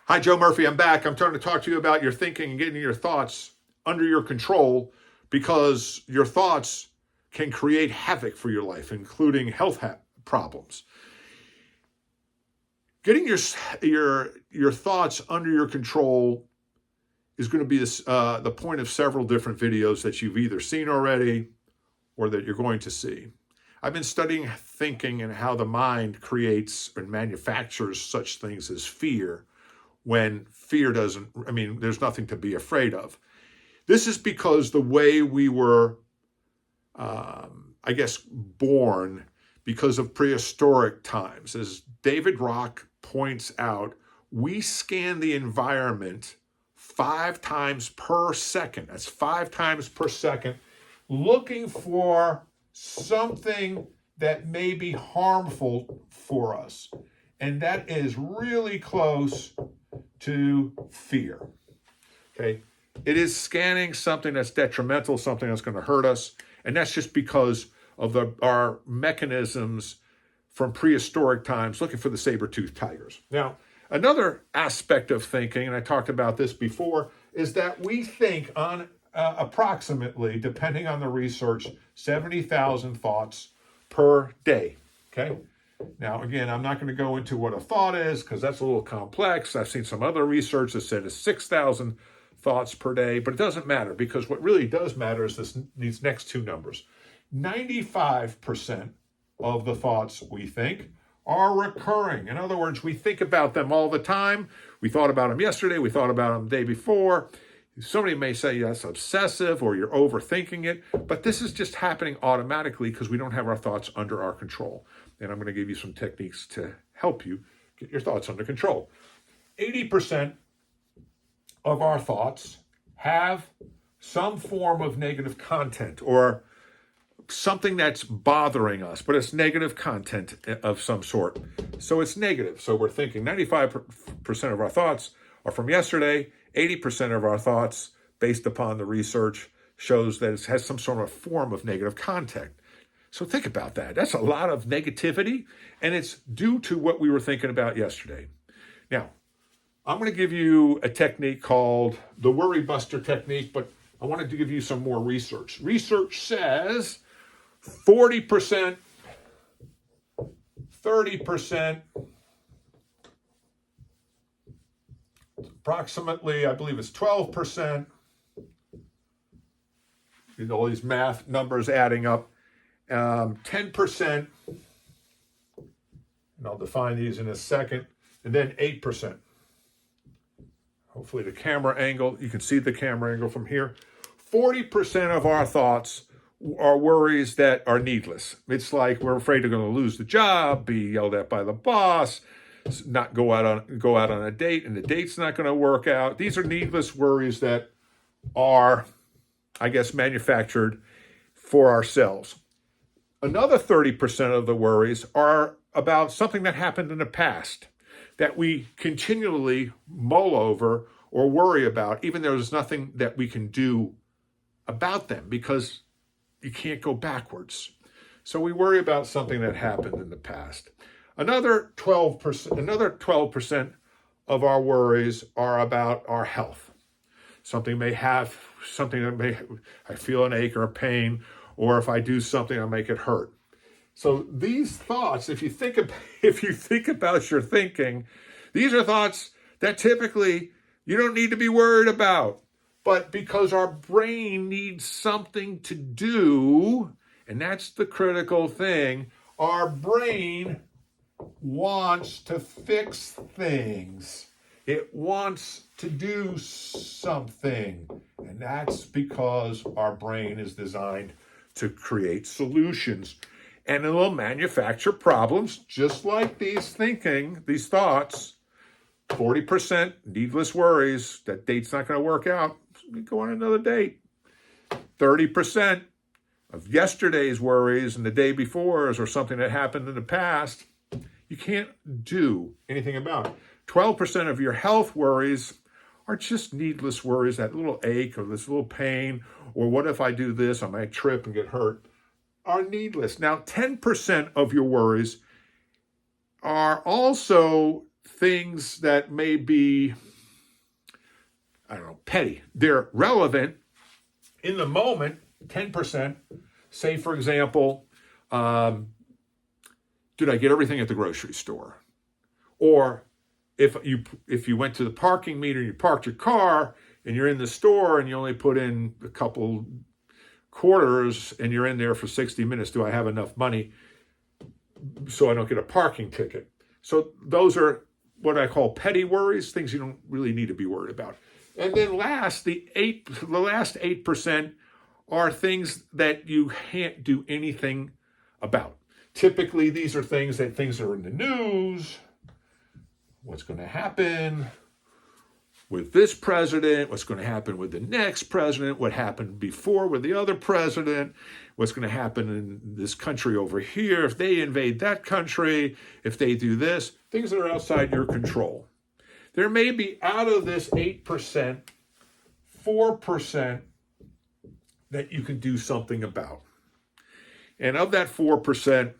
Hi, Joe Murphy. I'm back. I'm trying to talk to you about your thinking and getting your thoughts under your control because your thoughts can create havoc for your life, including health problems. Getting your thoughts under your control is going to be the point of several different videos that you've either seen already or that you're going to see. I've been studying thinking and how the mind creates and manufactures such things as fear when fear doesn't, there's nothing to be afraid of. This is because the way we were, born because of prehistoric times. As David Rock points out, we scan the environment 5 times per second. That's 5 times per second, looking for something that may be harmful for us. And that is really close to fear. Okay? It is scanning something that's detrimental, something that's going to hurt us. And that's just because of our mechanisms from prehistoric times looking for the saber-toothed tigers. Now, another aspect of thinking, and I talked about this before, is that we think on approximately, depending on the research, 70,000 thoughts per day. Okay? Now, again, I'm not going to go into what a thought is because that's a little complex. I've seen some other research that said it's 6,000 thoughts per day, but it doesn't matter because what really does matter is these next two numbers. 95% of the thoughts we think are recurring. In other words, we think about them all the time. We thought about them yesterday. We thought about them the day before. Somebody may say that's obsessive or you're overthinking it, but this is just happening automatically because we don't have our thoughts under our control. And I'm going to give you some techniques to help you get your thoughts under control. 80% of our thoughts have some form of negative content or something that's bothering us, but it's negative content of some sort. So it's negative. So we're thinking 95% of our thoughts are from yesterday. 80% of our thoughts, based upon the research, shows that it has some sort of form of negative content. So think about that. That's a lot of negativity, and it's due to what we were thinking about yesterday. Now, I'm going to give you a technique called the Worry Buster technique, but I wanted to give you some more research. Research says 40%, 30%, approximately, I believe it's 12%. All these math numbers adding up. 10%, and I'll define these in a second, and then 8%. Hopefully the camera angle, you can see the camera angle from here. 40% of our thoughts are worries that are needless. It's like we're afraid we're going to lose the job, be yelled at by the boss, not go out on a date, and the date's not going to work out. These are needless worries that are, manufactured for ourselves. Another 30% of the worries are about something that happened in the past that we continually mull over or worry about, even though there's nothing that we can do about them because you can't go backwards. So we worry about something that happened in the past. Another 12% of our worries are about our health. I feel an ache or a pain, or if I do something, I make it hurt. So these thoughts, if you think about your thinking, these are thoughts that typically you don't need to be worried about. But because our brain needs something to do, and that's the critical thing, our brain wants to fix things. It wants to do something. And that's because our brain is designed to create solutions. And it will manufacture problems just like these thoughts. 40% needless worries, that date's not going to work out. We go on another date. 30% of yesterday's worries and the day before's or something that happened in the past, you can't do anything about. 12% of your health worries are just needless worries, that little ache or this little pain, or what if I do this, I might trip and get hurt, are needless. Now, 10% of your worries are also things that may be, I don't know, petty. They're relevant in the moment, 10%. Say, for example, did I get everything at the grocery store? Or if you went to the parking meter, you parked your car, and you're in the store and you only put in a couple quarters and you're in there for 60 minutes, do I have enough money so I don't get a parking ticket? So those are what I call petty worries, things you don't really need to be worried about. And then the last 8% are things that you can't do anything about. Typically, these are things that are in the news. What's going to happen with this president? What's going to happen with the next president? What happened before with the other president? What's going to happen in this country over here if they invade that country? If they do this? Things that are outside your control. There may be, out of this 8%, 4% that you can do something about. And of that 4%,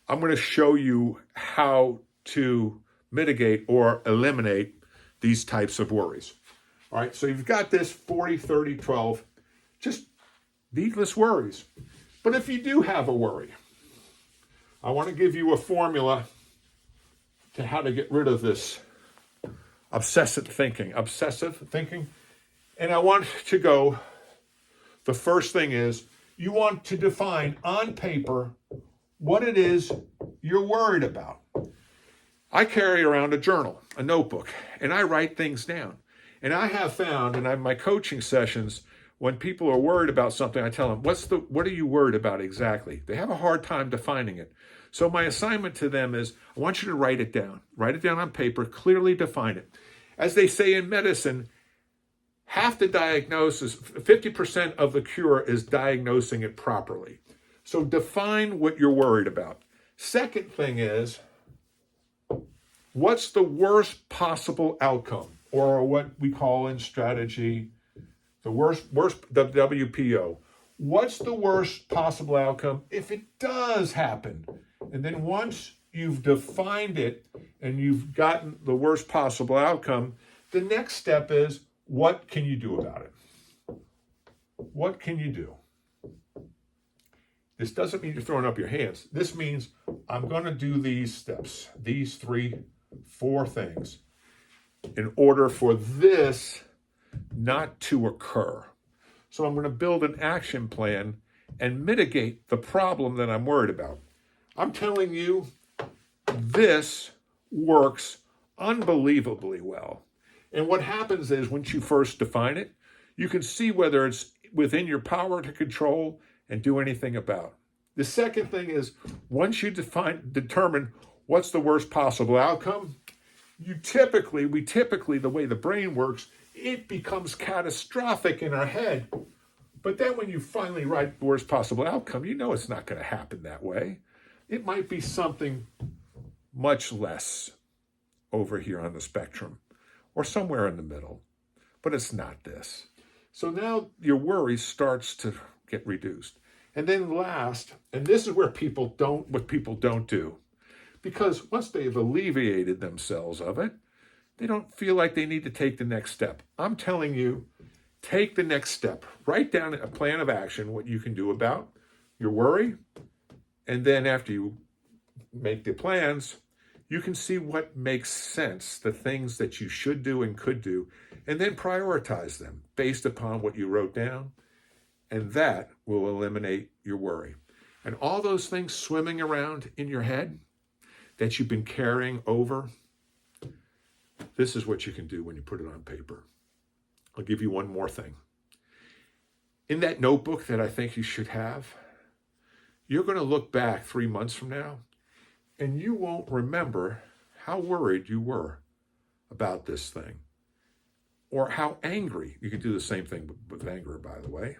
I'm going to show you how to mitigate or eliminate these types of worries. All right, so you've got this 40, 30, 12, just needless worries. But if you do have a worry, I want to give you a formula to how to get rid of this obsessive thinking. And I want to go, the first thing is, you want to define on paper what it is you're worried about. I carry around a journal, a notebook, and I write things down. And I have found in my coaching sessions, when people are worried about something, I tell them, what are you worried about exactly? They have a hard time defining it. So my assignment to them is, I want you to write it down. Write it down on paper, clearly define it. As they say in medicine, half the diagnosis, 50% of the cure is diagnosing it properly. So define what you're worried about. Second thing is, what's the worst possible outcome? Or what we call in strategy, the WPO. What's the worst possible outcome if it does happen? And then once you've defined it and you've gotten the worst possible outcome, the next step is, what can you do about it? What can you do? This doesn't mean you're throwing up your hands. This means I'm going to do these steps, these 3, 4 things, in order for this not to occur. So I'm going to build an action plan and mitigate the problem that I'm worried about. I'm telling you, this works unbelievably well. And what happens is, once you first define it, you can see whether it's within your power to control and do anything about. The second thing is, once you determine what's the worst possible outcome, we typically, the way the brain works, it becomes catastrophic in our head. But then when you finally write the worst possible outcome, you know it's not going to happen that way. It might be something much less over here on the spectrum, or somewhere in the middle, but it's not this. So now your worry starts to get reduced. And then last, and this is where people don't do, because once they've alleviated themselves of it, they don't feel like they need to take the next step. I'm telling you, take the next step. Write down a plan of action, what you can do about your worry, and then after you make the plans, you can see what makes sense, the things that you should do and could do, and then prioritize them based upon what you wrote down, and that will eliminate your worry. And all those things swimming around in your head that you've been carrying over, this is what you can do when you put it on paper. I'll give you one more thing. In that notebook that I think you should have, you're going to look back 3 months from now, and you won't remember how worried you were about this thing, or how angry. You can do the same thing with anger, by the way.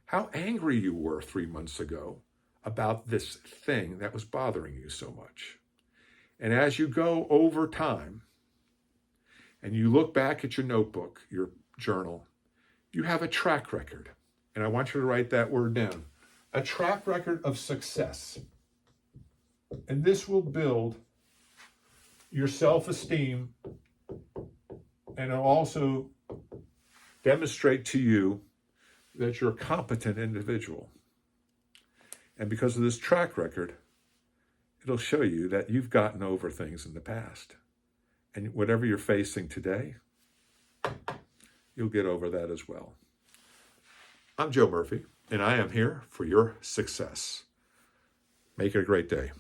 How angry you were 3 months ago about this thing that was bothering you so much. And as you go over time, and you look back at your notebook, your journal, you have a track record. And I want you to write that word down. A track record of success. And this will build your self-esteem, and it'll also demonstrate to you that you're a competent individual. And because of this track record, it'll show you that you've gotten over things in the past. And whatever you're facing today, you'll get over that as well. I'm Joe Murphy, and I am here for your success. Make it a great day.